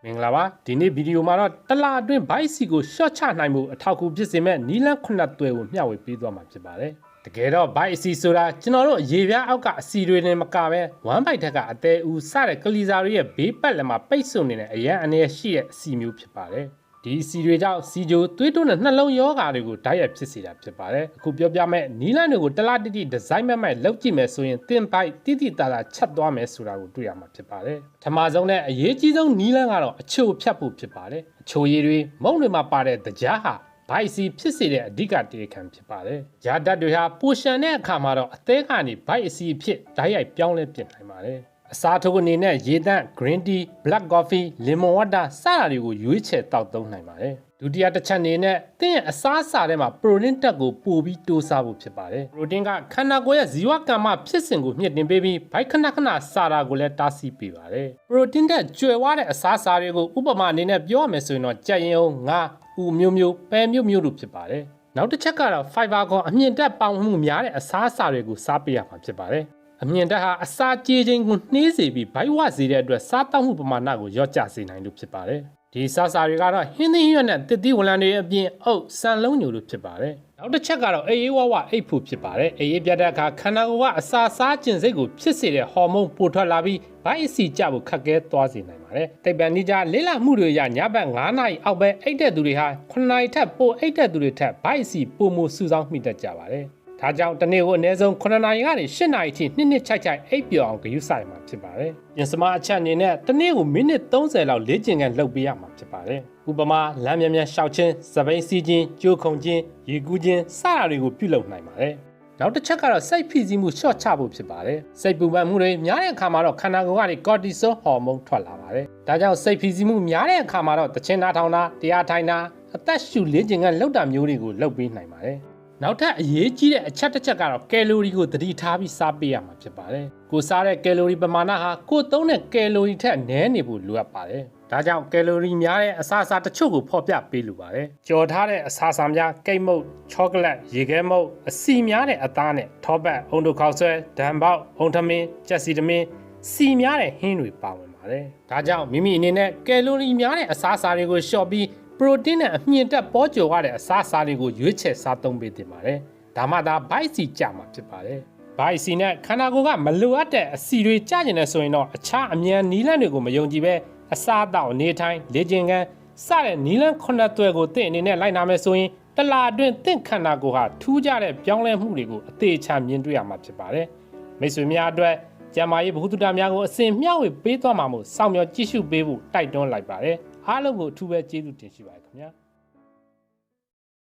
မင်္ဂလာပါဒီနေ့ဗီဒီယိုမှာတော့တလာအတွင်းဘိုက်စီကိုရှော့ချနိုင်မှုအထောက်အကူဖြစ်စေမဲ့နီလန်း9သွဲကိုမျှဝေပေးသွားမှာဖြစ်ပါတယ်တကယ်တော့ဘိုက်အစီဆိုတာကျွန်တော်တို့ရေပြားအောက်ကအစီတွေနဲ့မကပဲဝမ်ဘိုက်ထက်ကအသေးဦးစတဲ့ကလီစာတွေရဲ့ဘေးပတ်လည်းမှာပိတ်ဆို့နေတဲ့အရန်အနေရှိတဲ့အစီမျိုးဖြစ်ပါတယ်ဒီစီတွေကြောင့်စီဂျိုသွေးတိုးနဲ့နှလုံးယောဂါတွေကိုဓာတ်ရိုက်ဖြစ်စေတာဖြစ်ပါတယ်အခုပြောပြမဲ့နီလန်းတွေကိုတလားတိတိဒီဇိုင်းမဲ့မဲ့လောက်ကြည့်မယ်ဆိုရင်တင်ပိုက်တိတိတာတာချက်သွားမယ်ဆိုတာကိုတွေ့ရမှာဖြစ်ပါတယ်ထမဆုံးနဲ့အရေးကြီးဆုံးနီလန်းကတော့အချိုဖြတ်ဖို့ဖြစ်ပါတယ်အချိုရည်တွေမုံတွေမှာပါတဲ့တကြားဟာဘိုက်စီဖြစ်စေတဲ့အဓိကတရားခံဖြစ်ပါတယ်။ဂျာဓာတ်တွေဟာပိုရှန်တဲ့အခါမှာတော့အသေးကနေဘိုက်အစီဖြစ်ဓာတ်ရိုက်ပြောင်းလဲပြင်နိုင်ပါတယ်။အစားထိုးအနေနဲ့ရေသန့် green tea, black coffee, lemon water စတာတွေကိုရွေးချယ်တောက်သုံးနိုင်ပါတယ်။ဒုတိယတစ်ချက်အနေနဲ့သင်ရဲ့အစားအစာထဲမှာ protein တက်ကိုပိုပြီးတိုးစားဖို့ဖြစ်ပါတယ်။ protein ကခန္ဓာကိုယ်ရဲ့ဇီဝကမ္မဖြစ်စဉ်ကိုမြင့်တင်ပေးပြီးဘိုက်ခဏခဏစားတာကိုလည်းတားဆီးပေးပါတယ်။ protein တက်ကျွယ်ဝတဲ့အစားအစာတွေကိုဥပမာအနေနဲ့ပြောရမယ်ဆိုရင်တော့ကြက်ရင်အောင်ငါဥမျိုးပဲမျိုးတို့ဖြစ်ပါတယ်နောက်တစ်ချက်ကတော့ fiber ကအမြင့်တက်ပေါင်မှုများတဲ့အစားအစာတွေကိုစားပေးရမှာဖြစ်ပါတယ်အမြင့်တက်ဟာအစာကြေးခြင်းကိုနှေးစေပြီးဘိုက်ဝစေတဲ့အတွက်စားတောက်မှုပမာဏကိုလျော့ကျစေနိုင်လို့ဖြစ်ပါတယ်ဒီစားစာတွေကတော့ဟင်းသီးရွက်နဲ့တစ်သီးဝလံတွေအပြင်အုပ်ဆန်လုံးညိုတို့ဖြစ်ပါတယ်နောက်တစ်ချက်ကတော့အေးဝဝအိတ်ဖို့ဖြစ်ပါတယ်အေးပြတ်တဲ့အခါခန္ဓာကိုယ်ကအစာစားခြင်းစိတ်ကိုဖြစ်စေတဲ့ဟော်မုန်းပိုထွက်လာပြီးဘိုက်အဆီကျဖို့ခက်ခဲသွားစေနိုင်ပါတယ်တိတ်ပံနိကြလေးလာမှုတွေရညဘက်9နာရီအောက်ပဲအိတ်တဲ့သူတွေဟာ9နာရီထက်ပိုအိတ်တဲ့သူတွေထက်ဘိုက်အဆီပိုမိုစုဆောင်းမိတတ်ကြပါတယ်ဒါကြောင့်တနေ့ကိုအနည်းဆုံး9နာရီကနေ10နာရီထိနှစ်ချိုက်အိပ်ပျော်အောင်ဂရုစိုက်မှာဖြစ်ပါတယ်။ပြင်စမအချက်အနေနဲ့တနေ့ကိုမိနစ်30လောက်လေ့ကျင့်ခန်းလုပ်ပေးရမှာဖြစ်ပါတယ်။ဥပမာလမ်းမြန်ရှောက်ခြင်း၊စပိန်စီးခြင်း၊ကြိုးခုန်ခြင်း၊ရေကူးခြင်းစတာတွေကိုပြုလုပ်နိုင်ပါတယ်။နောက်တစ်ချက်ကတော့စိတ်ဖိစီးမှုရှော့ချဖို့ဖြစ်ပါတယ်။စိတ်ပူပန်မှုတွေများတဲ့အခါမှာတော့ခန္ဓာကိုယ်ကနေကော်တီဆိုဟော်မုန်းထွက်လာပါတယ်။ဒါကြောင့်စိတ်ဖိစီးမှုများတဲ့အခါမှာတော့တချင်နာထောင်တာတရားထိုင်တာအသက်ရှူလေ့ကျင့်ခန်းလုပ်တာမျိုးတွေကိုလုပ်ပေးနိုင်ပါတယ်။နောက်ထပ်အရေးကြီးတဲ့အချက်တစ်ချက်ကတော့ကယ်လိုရီကိုသတိထားပြီးစားပေးရမှာဖြစ်ပါတယ်။ကိုစားတဲ့ကယ်လိုရီပမာဏဟာကိုသုံးတဲ့ကယ်လိုရီထက်နည်းနေဖို့လိုအပ်ပါတယ်။ဒါကြောင့်ကယ်လိုရီများတဲ့အစားအစာတချို့ကိုဖော်ပြပေးလိုပါတယ်။ကြော်ထားတဲ့အစားအစာများကိတ်မုတ်၊ချောကလက်၊ရေခဲမုတ်အစီများတဲ့အသားနဲ့ထောပတ်၊အုံတို့ခေါက်ဆွဲ၊ဒံပေါက်၊အုံထမင်း၊ကြက်စီတမင်းစီများတဲ့ဟင်းတွေပါဝင်ပါတယ်။ဒါကြောင့်မိမိအနေနဲ့ကယ်လိုရီများတဲ့အစားအစာတွေကိုလျှော့ပြီးပရိုတင်းနဲ့အမြင့်တက်ပေါ်ကျော်ရတဲ့အစားအစာတွေကိုရွေးချယ်စားသုံးပေးသင့်ပါတယ်။ဒါမှသာဘိုက်စီကြမှာဖြစ်ပါတယ်။ဘိုက်စီနဲ့ခန္ဓာကိုယ်ကမလိုအပ်တဲ့အစီတွေကြကျင်နေဆိုရင်တော့အခြားအမြန်နီးလန့်တွေကိုမယုံကြည်ပဲအစားအသောက်အနေထိုင်လေ့ကျင့်ခန်းစတဲ့နီးလန့်9သွဲကိုသင်အနေနဲ့လိုက်နာမယ်ဆိုရင်တလာအတွင်းသင်ခန္ဓာကိုယ်ဟာထူးခြားတဲ့ပြောင်းလဲမှုတွေကိုအသေးချာမြင်တွေ့ရမှာဖြစ်ပါတယ်။မိတ်ဆွေများအတွက်ကျန်းမာရေးဗဟုသုတများကိုအစဉ်မျှဝေပေးသွားမှာမို့စောင့်မျှော်ကြည့်ရှုပေးဖို့တိုက်တွန်းလိုက်ပါတယ်။အားလုံးကိုအထူးပဲကျေးဇူးတင်ရှိပါတယ်ခင်ဗျာ။